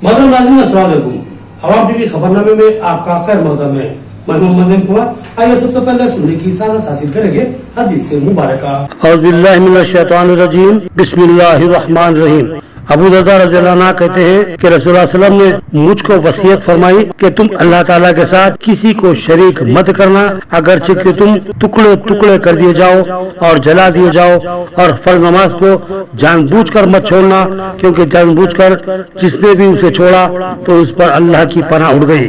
मदन नाज़रीन अस्सलाम वालेकुम। अवाम टीवी खबरनामे में आपका खैर मकदम है। मैं मोहम्मद कुमार। आइए सबसे पहले सुनने की सादत हासिल करेंगे हदीस मुबारक। औज़ु बिल्लाहि मिनश शैतानिर रजीम, बिस्मिल्लाहिर रहमानिर रहीम। अबू दरदा रज़ियल्लाहु अन्हु कहते हैं कि रसूलुल्लाह सल्लल्लाहु अलैहि वसल्लम ने मुझको वसीयत फरमाई कि तुम अल्लाह ताला के साथ किसी को शरीक मत करना, अगरचे कि तुम टुकड़े टुकड़े कर दिए जाओ और जला दिए जाओ, और फर्ज नमाज को जानबूझकर मत छोड़ना, क्योंकि जानबूझकर जिसने भी उसे छोड़ा तो उस पर अल्लाह की पनाह उड़ गई।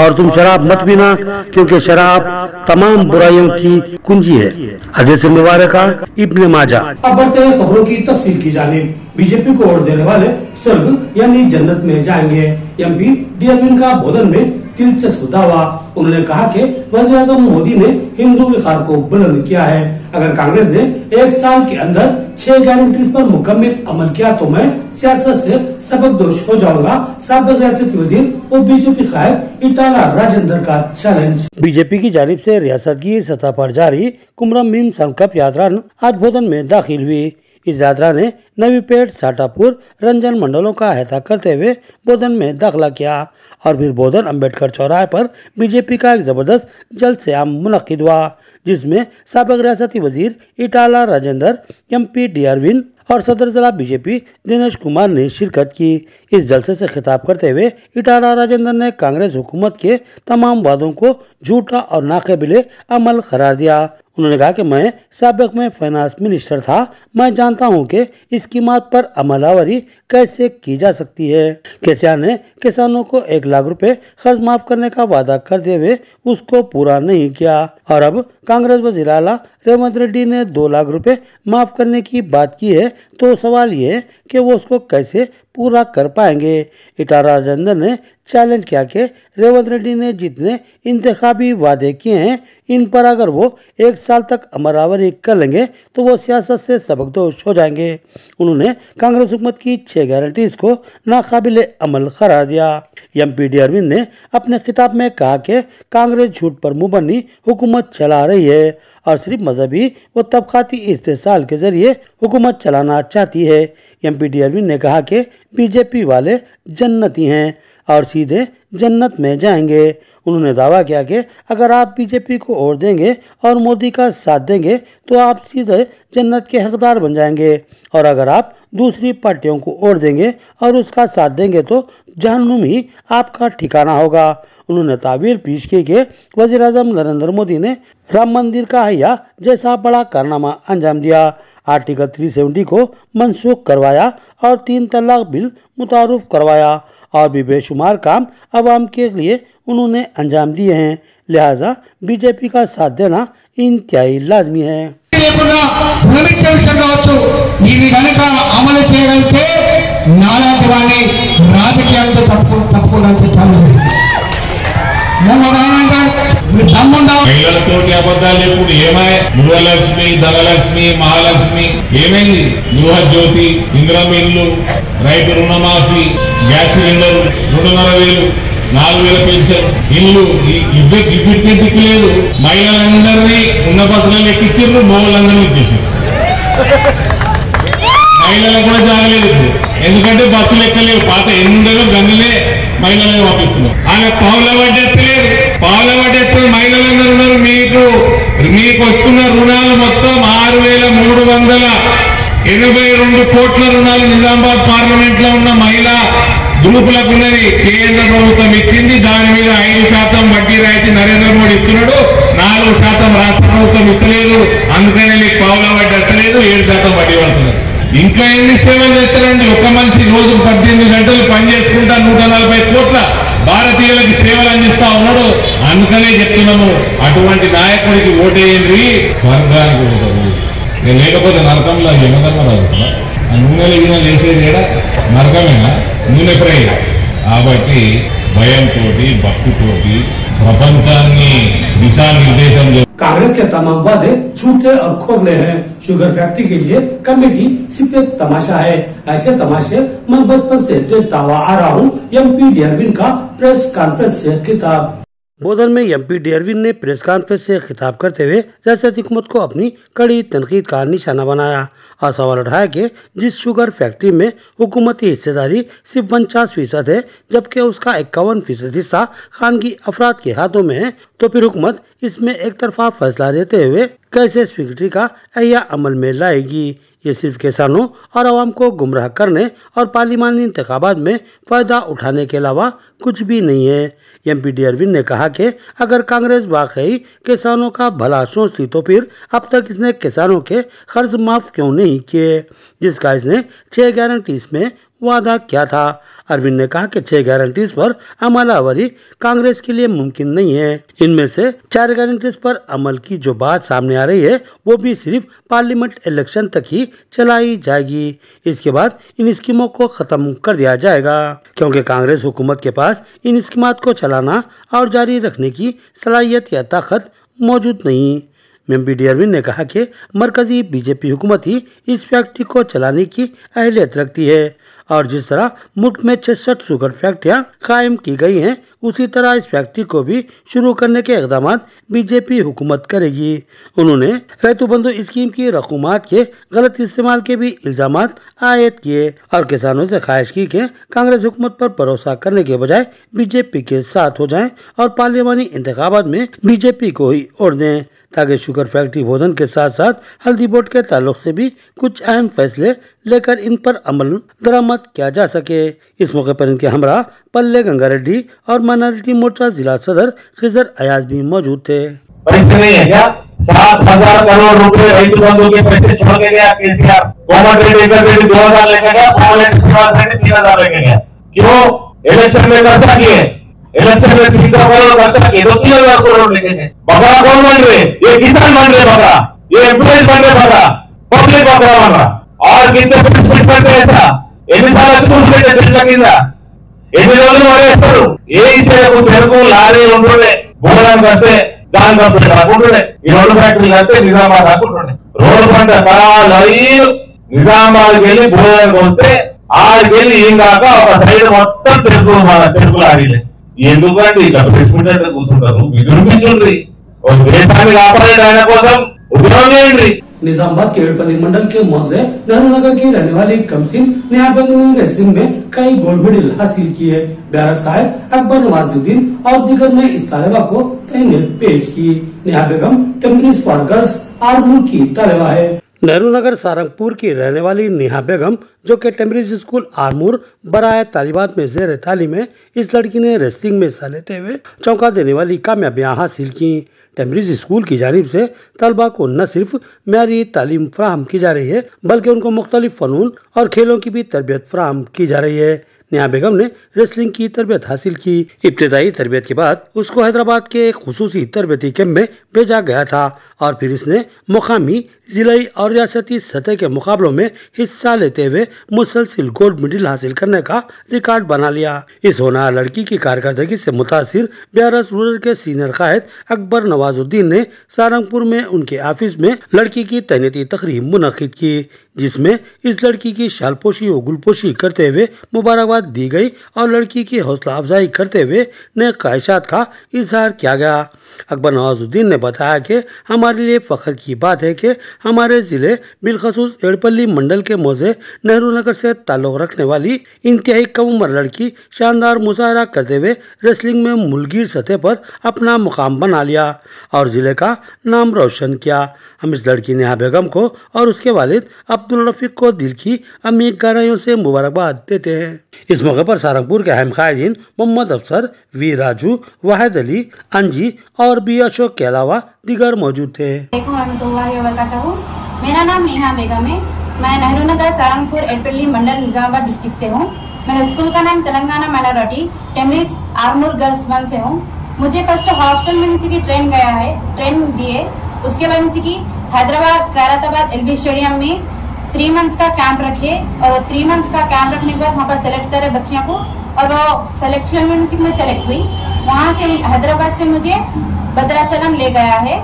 और तुम शराब मत पीना, क्योंकि शराब तमाम बुराइयों की कुंजी है। हदीस मुबारक इब्न माजा। अब बढ़ते हैं खबरों की तफसील की जानिब। बीजेपी को वोट देने वाले स्वर्ग यानी जन्नत में जाएंगे। एमपी डीआरविन का बोधन में दिलचस्प दावा। उन्होंने कहा कि वज़ीर-ए-आज़म मोदी ने हिंदू विकार को बुलंद किया है। अगर कांग्रेस ने 1 साल के अंदर 6 गारंटीज पर मुकम्मल अमल किया तो मैं सियासत से सबकदोश हो जाऊंगा। साबिक रियासती वजीर और बीजेपी कायद ईटाला राजेंद्र का चैलेंज। बीजेपी की जानिब से रियासत की सतह पर जारी कुमरम मीम संकल्प यात्रा आज बोधन में दाखिल हुई। इस यात्रा ने नवीपेट, साटापुर, रंजन मंडलों का अहाता करते हुए बोधन में दाखिला किया और फिर बोधन अम्बेडकर चौराहे पर बीजेपी का एक जबरदस्त जलसे-आम मुनक्किद हुआ, जिसमें साबिक रियासती वजीर ईटाला राजेंद्र, एमपी डीआरविन और सदर जिला बीजेपी दिनेश कुमार ने शिरकत की। इस जलसे से खिताब करते हुए ईटाला राजेंद्र ने कांग्रेस हुकूमत के तमाम वादों को झूठा और नाक़ाबिले अमल करार दिया। उन्होंने कहा कि मैं साबिक में फाइनेंस मिनिस्टर था, मैं जानता हूं कि इस कीमत पर अमलावरी कैसे की जा सकती है। केसीआर ने किसानों को 1 लाख रुपए कर्ज माफ करने का वादा करते हुए उसको पूरा नहीं किया, और अब कांग्रेस वज़ीर आला रेवंत रेड्डी ने 2 लाख रुपए माफ करने की बात की है, तो सवाल ये है कि वो उसको कैसे पूरा कर पाएंगे। ईटाला राजेंद्र ने चैलेंज किया कि रेवंत रेड्डी ने जितने इंतखाबी वादे किए हैं, इन पर अगर वो 1 साल तक अमलावरी कर लेंगे तो वो सियासत से सबकदोश हो जाएंगे। उन्होंने कांग्रेस हुकूमत की 6 गारंटीज को नाकाबिले अमल करार दिया। एमपी डीआरविन ने अपने खिताब में कहा कि कांग्रेस झूठ पर मुबन्नी हुकूमत चला रही है और सिर्फ मजहबी व तबकाती इस्तेसाल के जरिए हुकूमत चलाना चाहती है। एमपी डीआरविन ने कहा कि बीजेपी वाले जन्नती हैं और सीधे जन्नत में जाएंगे। उन्होंने दावा किया कि अगर आप बीजेपी को वोट देंगे और मोदी का साथ देंगे तो आप सीधे जन्नत के हकदार बन जाएंगे, और अगर आप दूसरी पार्टियों को वोट देंगे और उसका साथ देंगे तो जहन्नुम ही आपका ठिकाना होगा। उन्होंने तावील पेश की कि वज़ीर-ए-आज़म नरेंद्र मोदी ने राम मंदिर का हया जैसा बड़ा कारनामा अंजाम दिया, आर्टिकल 370 को मनसूख करवाया और 3 तलाक बिल मुतारुफ करवाया, और भी बेशुमार काम अवाम के लिए उन्होंने अंजाम दिए हैं। लिहाजा बीजेपी का साथ देना इंतहाई लाजमी है। మహిళలతోటి అబద్ధాలు చెప్పుడు ఏమాయ గృహలక్ష్మి, ధనలక్ష్మి, మహాలక్ష్మి ఏమైంది? గృహజ్యోతి, ఇందిరమ్మ ఇల్లు, రైతు రుణమాఫీ, గ్యాస్ సిలిండర్ 2,500, 4,000 పెన్షన్, ఇల్లు ఇప్పటికే దిక్కులేదు. మహిళలందరినీ ఉన్న బస్సులను ఎక్కించారు, మహిళలందరినీ ఇచ్చేసారు. మహిళలకు కూడా జాగలేదు, ఎందుకంటే బస్సులు ఎక్కలేవు. పాత ఎన్నిండలో గందులే మహిళలను పంపిస్తున్నారు. ఆమె పావుల వడ్డెత్తలేదు, మహిళలందరూ ఉన్నారు. మీకు వస్తున్న రుణాలు మొత్తం 6,382 కోట్ల రుణాలు నిజామాబాద్ పార్లమెంట్ లో ఉన్న మహిళా గ్రూపులకు ఉన్నది. కేంద్ర ప్రభుత్వం ఇచ్చింది. దాని మీద 5% వడ్డీ రాయితీ నరేంద్ర మోడీ ఇస్తున్నాడు, 4% రాష్ట్ర ప్రభుత్వం ఇస్తలేదు. అందుకనే మీకు పావుల వడ్డీ ఎత్తలేదు, 7% వడ్డీ పడుతున్నారు. ఇంకా ఎన్ని సేవలు చేస్తారండి? ఒక మనిషి రోజు 18 గంటలు పనిచేసుకుంటా 140 కోట్ల భారతీయులకి సేవలు అందిస్తా ఉన్నాడు. అందుకనే చెప్తున్నాము, అటువంటి నాయకుడికి ఓటేయండి, స్వర్గానికి పోతారు. లేకపోతే నరకంలో యమధర్మరాజు నూనెలు గిన్నెలు వేసేది ఏడా నరకమేనా? నూనె ఫ్రై. కాబట్టి భయంతో భక్తితోటి ప్రపంచాన్ని దిశానిర్దేశం कांग्रेस के तमाम वादे झूठे और खोखले हैं। शुगर फैक्ट्री के लिए कमेटी सिर्फ एक तमाशा है। ऐसे तमाशे मैं बचपन से देखता हुआ आ रहा हूँ। एमपी डीआरविन का प्रेस कॉन्फ्रेंस से खिताब। बोधन में एमपी डी अरविंद ने प्रेस कॉन्फ्रेंस से खिताब करते हुए रियासत हुकूमत को अपनी कड़ी तनकीद का निशाना बनाया और सवाल उठाया कि जिस शुगर फैक्ट्री में हुकूमती हिस्सेदारी सिर्फ 49% है, जबकि उसका 51% हिस्सा खानगी अफराद के हाथों में है, तो फिर हुकूमत इसमें एक तरफा फैसला देते हुए कैसे इस फैक्ट्री का अहिया अमल में लाएगी। ये सिर्फ किसानों और आवाम को गुमराह करने और पार्लिमानी इंतखाबात में फायदा उठाने के अलावा कुछ भी नहीं है। एमपी डी अरविंद ने कहा कि अगर कांग्रेस वाकई किसानों का भला सोचती तो फिर अब तक इसने किसानों के कर्ज माफ क्यों नहीं किए, जिसका इसने 6 गारंटीज में वादा किया था। अरविंद ने कहा कि 6 गारंटीज पर अमलावरी कांग्रेस के लिए मुमकिन नहीं है। इनमें से 4 गारंटीज पर अमल की जो बात सामने आ रही है वो भी सिर्फ पार्लियामेंट इलेक्शन तक ही चलाई जाएगी। इसके बाद इन स्कीमों को खत्म कर दिया जाएगा, क्योंकि कांग्रेस हुकूमत के पास इन स्कीमात को चलाना और जारी रखने की सलाहियत या ताकत मौजूद नहीं। एमपी डी अरविंद ने कहा कि मरकजी बीजेपी हुकूमत ही इस फैक्ट्री को चलाने की अहलियत रखती है और जिस तरह मुल्क में 66 शुगर फैक्ट्रियां कायम की गई हैं, उसी तरह इस फैक्ट्री को भी शुरू करने के इकदाम बीजेपी हुकूमत करेगी। उन्होंने रैतु बंधु स्कीम की रकूमात के गलत इस्तेमाल के भी इल्जाम आयद किए और किसानों से ख्वाहिश की कि कांग्रेस हुकूमत पर भरोसा करने के बजाय बीजेपी के साथ हो जाएं और पार्लियामानी इंतखाबात में बीजेपी को ही वोट दें, ताकि शुगर फैक्ट्री बोधन के साथ साथ हल्दी बोर्ड के ताल्लुक से भी कुछ अहम फैसले लेकर इन पर अमल दरामद किया जा सके। इस मौके पर इनके हमरा पल्ले गंगा रेड्डी और माइनॉरिटी मोर्चा जिला सदर खिजर अयाज भी मौजूद थे। नहीं है क्या 7,000 करोड़ रुपए रैतु बंधु के पैसे छोड़ के गया केसीआर। कोमटिरेड्डी 2000 लेके गया, कोमटिरेड्डी श्रीनिवास रेड्डी 3000 लेके गया। क्यों? इलेक्शन में खर्चा किए, इलेक्शन में 300 करोड़ खर्चा किए तो 3000 करोड़ लेके गए। बकरा कौन बन रहे? ये किसान बन रहे बकरा, ये एम्प्लॉइज बन रहे बकरा, पब्लिक बकरा बन रहा। और कितने प्रेसमेंट करते ऐसा ఎన్ని సార్లు చూసుకుంటే తెలుసా కింద ఎన్ని రోజులు మరేస్తారు ఏ ఇచ్చేకు చెరుకు లారీ ఉంటుండే భూగలం కస్తే జాన్ కంప్లీట్ అనుకుంటుండే ఈ రోడ్డు ఫ్యాక్టరీలు అంటే నిజామాబాద్ అనుకుంటుండే రోడ్డు పంట లైన్ నిజామాబాద్కి వెళ్ళి భూగలానికి వస్తే ఆడికి వెళ్ళి ఏం కాక ఒక సైడ్ మొత్తం చెరుకు మన చెరుకు లారీలే ఎందుకంటే ఇట్లా ప్రెస్మెంట్ అంటే కూర్చుంటారు విజృంభించుండ్రి ఒక దేశాన్ని కాపాడే ఆయన కోసం ఉద్యోగం చేయండి। निजामाबाद के एड़पल्ली मंडल के मौजे नेहरू नगर की रहने वाली कमसिन नेहा बेगम ने रेसलिंग में कई गोल्ड मेडल हासिल किए। ब्यारस कायद अकबर नवाजुद्दीन और दीगर ने इस तालिबा को तहनीत पेश की। नेहा बेगम टेम्परिस फॉर गर्ल्स आरमूर की तालिबा है। नेहरू नगर सारंगपुर की रहने वाली नेहा बेगम, जो कि टेम्परिस स्कूल आरमूर बराए तालिबात में जेर तालीम है, इस लड़की ने रेसलिंग में हिस्सा लेते हुए चौंका देने वाली कामयाबियां हासिल की। टेम्परिस स्कूल की जानिब से तलबा को न सिर्फ म्यारी तालीम फराहम की जा रही है, बल्कि उनको मुख्तलिफ फनून और खेलों की भी तरबियत फराहम की जा रही है। नेहा बेगम ने रेसलिंग की तरबियत हासिल की। इब्तिदाई तरबियत के बाद उसको हैदराबाद के एक खुसूसी तरबियती कैंप में भेजा गया था और फिर इसने मुकामी, जिलाई और रियासती सतह के मुकाबलों में हिस्सा लेते हुए मुसलसिल गोल्ड मेडल हासिल करने का रिकॉर्ड बना लिया। इस होनहार लड़की की कारकर्दगी से मुतासिर ब्यारस रूरल के सीनियर कायद अकबर नवाजुद्दीन ने सारंगपुर में उनके ऑफिस में लड़की की तैनाती तकरीब मुनक्किद की, जिसमें इस लड़की की शालपोशी व गुलपोशी करते हुए मुबारकबाद दी गई और लड़की की हौसला अफजाई करते हुए नए ख्वाहिशात का इजहार किया गया। अकबर नवाजुद्दीन ने बताया कि हमारे लिए फख्र की बात है कि हमारे जिले बिलखसूस एड़पल्ली मंडल के मौजे नेहरू नगर से ताल्लुक रखने वाली इंतहाई कम उम्र लड़की शानदार मुजाहरा करते हुए रेसलिंग में मुल्कीर सतह पर अपना मुकाम बना लिया और जिले का नाम रोशन किया। हम इस लड़की नेहा बेगम को और उसके वालिद अब्दुल रफीक को दिल की अमीर गहराइयों से मुबारकबाद देते हैं। इस मौके पर सारंगपुर के अहम कायदीन मोहम्मद अफसर, वी राजू, वाहिद अली, अंजी और बी अशोक के अलावा दीगर मौजूद थे। मेरा नाम नेहा बेगम है। मैं नेहरू नगर सारंगपुर एड़पल्ली मंडल निजामाबाद डिस्ट्रिक्ट से हूँ। मेरे स्कूल का नाम तेलंगाना माइनॉरिटी टेम्परिस आरमूर गर्ल्स 1 से हूँ। मुझे फर्स्ट हॉस्टल में की ट्रेनिंग दिए। उसके बाद की हैदराबाद खैराताबाद एलबी स्टेडियम में 3 मंथ्स का कैंप रखे और 3 मंथ्स का कैंप रखने के बाद वहाँ पर सेलेक्ट करे बच्चियों को और वो सिलेक्शन में सेलेक्ट हुई। वहाँ से हैदराबाद से मुझे भद्राचलम ले गया है।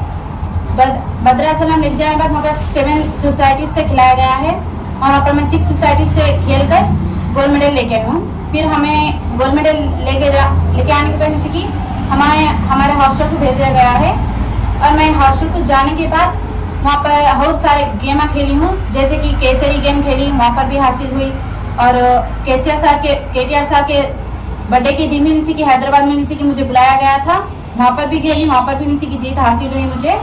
भद्राचलम ले जाने के बाद वहाँ पर 7 सोसाइटी से खिलाया गया है और वहाँ पर मैं 6 सोसाइटी से खेलकर गोल्ड मेडल लेके आई हूँ। फिर हमें गोल्ड मेडल लेके आने के बाद जैसे कि हमारे हॉस्टल को भेजा गया है। और मैं हॉस्टल को जाने के बाद वहाँ पर बहुत सारे गेम खेली हूँ, जैसे कि केसरी गेम खेली, वहाँ पर भी हासिल हुई। और केटीआर सार के बर्थडे के दिन भी निसी की हैदराबाद में निसी की मुझे बुलाया गया था, वहाँ पर भी खेली, वहाँ पर भी निसी की जीत हासिल हुई मुझे।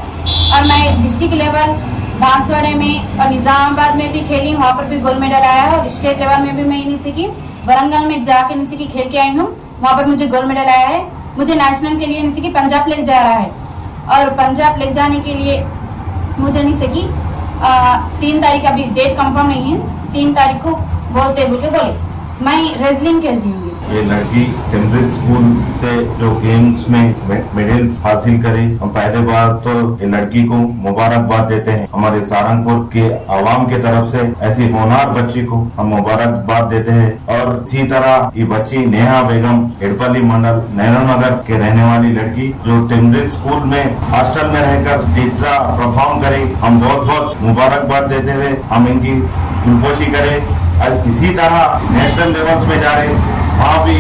और मैं डिस्ट्रिक्ट लेवल बांसवाड़े में और निजामाबाद में भी खेली, वहाँ पर भी गोल्ड मेडल आया है। और स्टेट लेवल में भी मैं निसी की वरंगल में जाके निसी की खेल के आई हूँ, वहाँ पर मुझे गोल्ड मेडल आया है। मुझे नेशनल के लिए निसी की पंजाब लेके जा रहा है, और पंजाब लेके जाने के लिए मुझे निसी की 3 तारीख, अभी डेट कंफर्म नहीं है, 3 तारीख को बोलते बोले मैं रेसलिंग खेलती हूँ। ये लड़की टेम्ब्रिज स्कूल से जो गेम्स में मेडल्स हासिल करे, हम पहले बार तो ये लड़की को मुबारकबाद देते हैं। हमारे सारंगपुर के आवाम के तरफ से ऐसी होनहार बच्ची को हम मुबारकबाद देते हैं। और इसी तरह ये बच्ची नेहा बेगम एडपल्ली मंडल नेहरू नगर के रहने वाली लड़की जो टेम्ब्रिज स्कूल में हॉस्टल में रहकर जितना परफॉर्म करे, हम बहुत बहुत मुबारकबाद देते हुए हम इनकी दिलपोशी करें। और इसी तरह नेशनल लेवल्स में जा रहे, वहाँ भी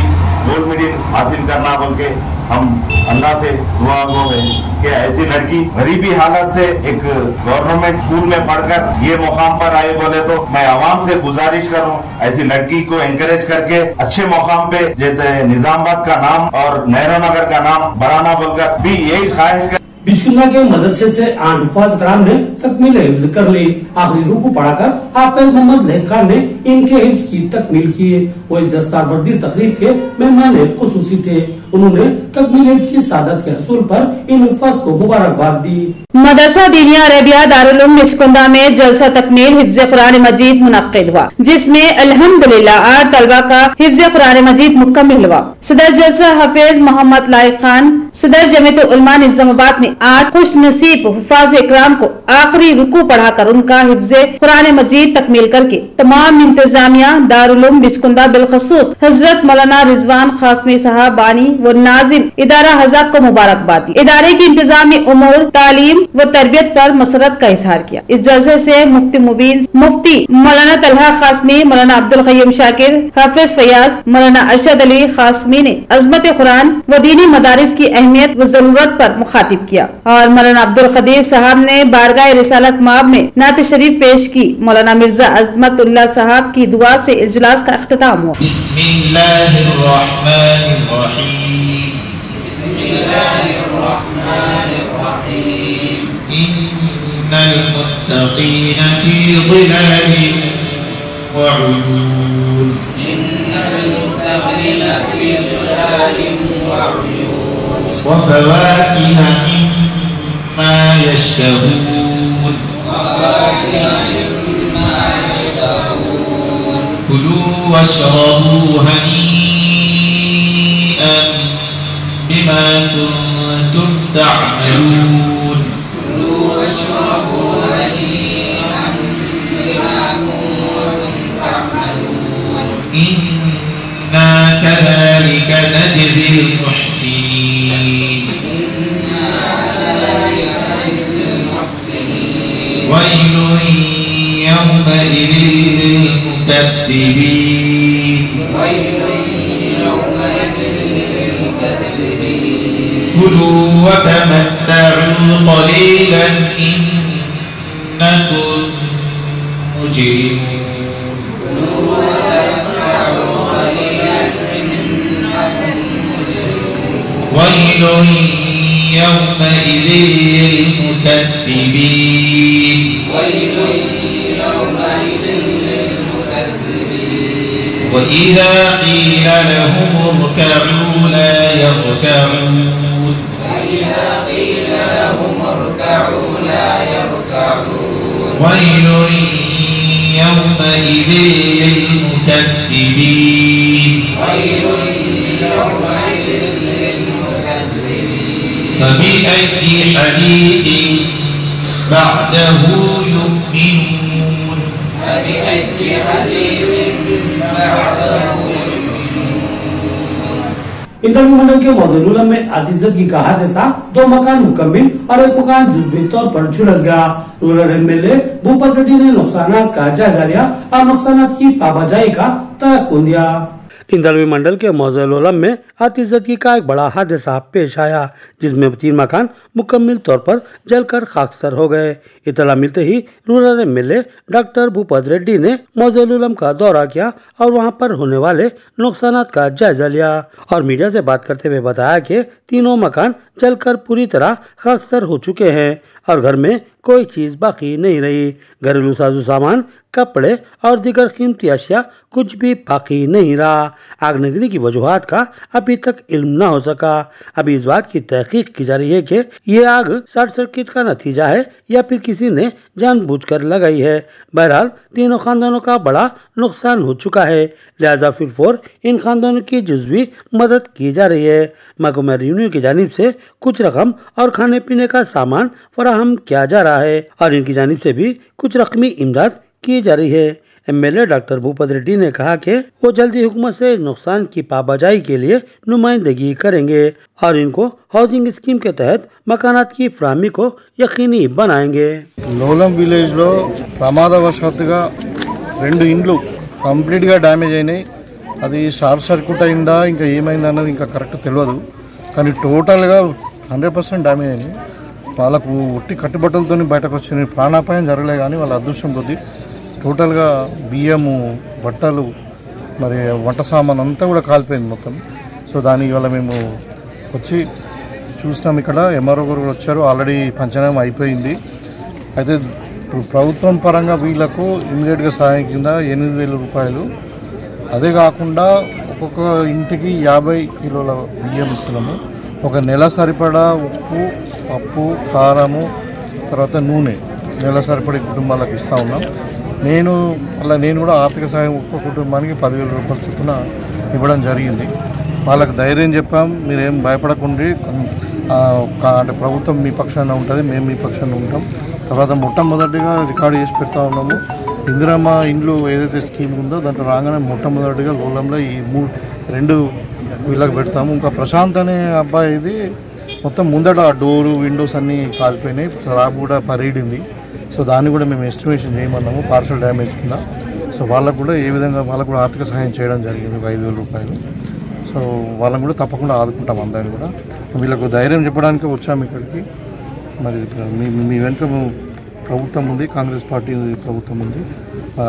गोल्ड मेडल हासिल करना बोल के हम अल्लाह से दुआ गो है कि ऐसी लड़की गरीबी हालत से एक गवर्नमेंट स्कूल में पढ़कर ये मुकाम पर आए बोले तो मैं आवाम से गुजारिश करूं ऐसी लड़की को एनकरेज करके अच्छे मुकाम पे निजामाबाद का नाम और नेहरू नगर का नाम बढ़ाना बोलकर भी यही ख्वाहिश कर। बिस्कुल्ला के मदरसे से आंडफाज कराम ने तकमील हिफ्ज कर ली। आखिरी रुकू पढ़ाकर हाफिज मोहम्मद लहक खान ने इनके हिफ्ज की तकमील की। वो इस दस्तारबंदी तकरीब के मेहमान खुसूसी थे। उन्होंने तकमील हिफ्ज की सादत के हसूल पर इन हुफ़ाज को मुबारकबाद दी। मदरसा दीनिया अरेबिया दारुल उलूम बिस्कुंदा में जलसा तकमील हिफ्ज कुरान मजीद मुनक्किद हुआ, जिसमें अल्हम्दुलिल्लाह 8 तलबा का हिफ्ज कुरान मजीद मुकम्मिल हुआ। सदर जलसा हाफिज मोहम्मद लहक खान, सदर जमीयत उलमा निजामाबाद ने 8 खुश नसीब हुफ़ाज इकराम को आखिरी रुकू पढ़ाकर उनका हिफ्ज कुरान मजीद तकमील करके तमाम इंतजामिया दारुल उलूम बिस्कुंदा बिलखसूस हजरत मौलाना रिजवान खासमी साहब बानी व नाजिम इदारा हज़ाब को मुबारकबाद दी। इदारे की इंतजामी उमूर, तालीम व तरबियत पर मसरत का इजहार किया। इस जलसे से मुफ्ती मुबीन, मुफ्ती मौलाना तलहा खासमी, मौलाना अब्दुल क़य्यूम शाकिर, हाफिज फयाज, मौलाना अरशद अली खासमी ने अजमत कुरान व दीनी मदारिस की अहमियत व जरूरत पर मुखातिब किया। और मौलाना अब्दुल कदीर साहब ने बारगाह रिसालत माब में नात शरीफ पेश की। मौलाना मिर्जा अजमतुल्लाह साहब की दुआ से इजलास का इख्तिताम हुआ। इन्नल मुत्तक़ीन फी ज़िलालिन व उयून, इन्नल मुत्तक़ीन फी ज़िलालिन व उयून, व फ़वाकिह मिम्मा यश्तहून, कुलू वश्रबू हनीअन बिमा कुंतुम तअमलून, इन्ना कज़ालिका नजज़िल मुहसिनीन, वैलुन यौमइज़िन लिलमुकज़्ज़िबीन, कुलू वतमत्तऊ क़लीलन इन्नकुम मुजरिमून, वैलुन यौमइज़िन लिलमुकज़्ज़िबीन, वइज़ा क़ील लहुम इरकअू ला यरकअून, वैलुन यौमइज़िन लिलमुकज़्ज़िबीन, फबिअय्यि हदीथिन बअदहु युमिनून, इंटरव्यू मंडल के मौजूद में आतिजत की कहा जैसा 2 मकान मुकम्मिल और 1 मकान जुज़वी तौर पर झुलस गया। रूरल एमएलए भूपत रेड्डी ने नुकसानात का जायजा लिया और नुकसानात की पाबाजाई का तयक़ुन दिया। इंदरवी मंडल के मौज़े-उल-उलम में आतिशबाजी का एक बड़ा हादसा पेश आया, जिसमें 3 मकान मुकम्मल तौर पर जलकर खाकसर हो गए। इतला मिलते ही rural MLA doctor Bhupat Reddy ने मौज़े-उल-उलम का दौरा किया और वहां पर होने वाले नुकसान का जायजा लिया और मीडिया से बात करते हुए बताया कि तीनों मकान जलकर पूरी तरह खाकसर हो चुके हैं और घर में कोई चीज बाकी नहीं रही। घरेलू साजो सामान, कपड़े और दीगर कीमती अशिया कुछ भी बाकी नहीं रहा। आग लगने की वजूहात का अभी तक इल्म न हो सका। अभी इस बात की तहकीक की जा रही है कि ये आग शॉर्ट सर्किट का नतीजा है या फिर किसी ने जानबूझकर लगाई है। बहरहाल तीनों खानदानों का बड़ा नुकसान हो चुका है, लिहाजा फिर इन खानदानों की जुज़वी मदद की जा रही है। महकमा रेवेन्यू की जानिब से कुछ रकम और खाने पीने का सामान फराहम किया जा रहा है और इनकी जानिब से भी कुछ रकमी इमदाद की जा रही है। एमएलए डॉक्टर भूपत रेड्डी ने कहा कि वो जल्दी हुकूमत से नुकसान की पाबजाई के लिए नुमाइंदगी करेंगे और इनको हाउसिंग स्कीम के तहत मकानात की फराहमी को यकीनी बनाएंगे। लोलम विलेज लो ప్రమాదవశాత్తుగా 2 ఇండ్లు కంప్లీట్ గా డ్యామేజ్ అయినాయి। అది షార్ట్ సర్క్యూట్ అయిందా ఇంకా ఏమైందా అన్నది ఇంకా కరెక్ట్ తెలియదు, కానీ టోటల్ గా 100% డ్యామేజ్ అయింది। వాళ్ళకు ఒట్టి కట్టుబట్టలతో బయటకు వచ్చిన ప్రాణాపాయం జరగలే, కానీ వాళ్ళ అదృష్టం కొద్దీ టోటల్గా బియ్యము, బట్టలు, మరి వంట సామాన్ అంతా కూడా కాలిపోయింది మొత్తం। సో దాని వల్ల మేము వచ్చి చూసినాం, ఇక్కడ ఎంఆర్ఓ గారు వచ్చారు, ఆల్రెడీ పంచనామా అయిపోయింది। అయితే ప్రభుత్వం పరంగా వీళ్ళకు ఇమీడియట్గా సహాయం కింద 8,000 రూపాయలు, అదే కాకుండా ఒక్కొక్క ఇంటికి 50 కిలోల బియ్యం ఇస్తున్నాము। ఒక నెల సరిపడా ఉప్పు, పప్పు, కారము, తర్వాత నూనె నెల సరిపడే కుటుంబాలకు ఇస్తూ ఉన్నాం। నేను కూడా ఆర్థిక సహాయం ఒక్క కుటుంబానికి 10,000 రూపాయల చొప్పున ఇవ్వడం జరిగింది। వాళ్ళకి ధైర్యం చెప్పాం, మీరేం భయపడకండి, అంటే ప్రభుత్వం మీ పక్షాన ఉంటుంది, మేము మీ పక్షాన ఉంటాం। తర్వాత మొట్టమొదటిగా రికార్డు చేసి పెడతా ఉన్నాము, ఇందిరమ్మ ఇండ్లు ఏదైతే స్కీమ్ ఉందో దాంట్లో రాగానే మొట్టమొదటిగా లోలంలో ఈ 2 వీళ్ళకి పెడతాము। ఇంకా ప్రశాంత్ అనే అబ్బాయి ఇది మొత్తం ముందట డోరు, విండోస్ అన్నీ కాలిపోయినాయి, స్లాబ్ కూడా పరీడింది। సో దాన్ని కూడా మేము ఎస్టిమేషన్ చేయమన్నాము పార్షల్ డ్యామేజ్ కింద। సో వాళ్ళకు కూడా ఏ విధంగా వాళ్ళకు కూడా ఆర్థిక సహాయం చేయడం జరిగింది, 5,000 రూపాయలు। సో వాళ్ళని కూడా తప్పకుండా ఆదుకుంటాం అందరినీ కూడా। వీళ్ళకు ధైర్యం చెప్పడానికి వచ్చాము ఇక్కడికి। మరి మీ వెనుక ప్రభుత్వం ఉంది, కాంగ్రెస్ పార్టీ ప్రభుత్వం ఉంది,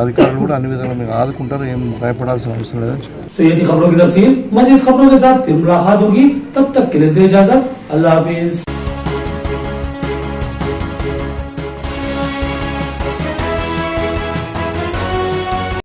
अधिकारी కూడా అన్ని విధాలుగా మీకు ఆదుకుంటారు, ఏం భయపడాల్సిన అవసరం లేదని చెప్పారు। तो ये थी खबरों की तफसील। मज़ीद खबरों के साथ फिर मुलाकात होगी, तब तक के लिए दो इजाजत, अल्लाह हाफिज।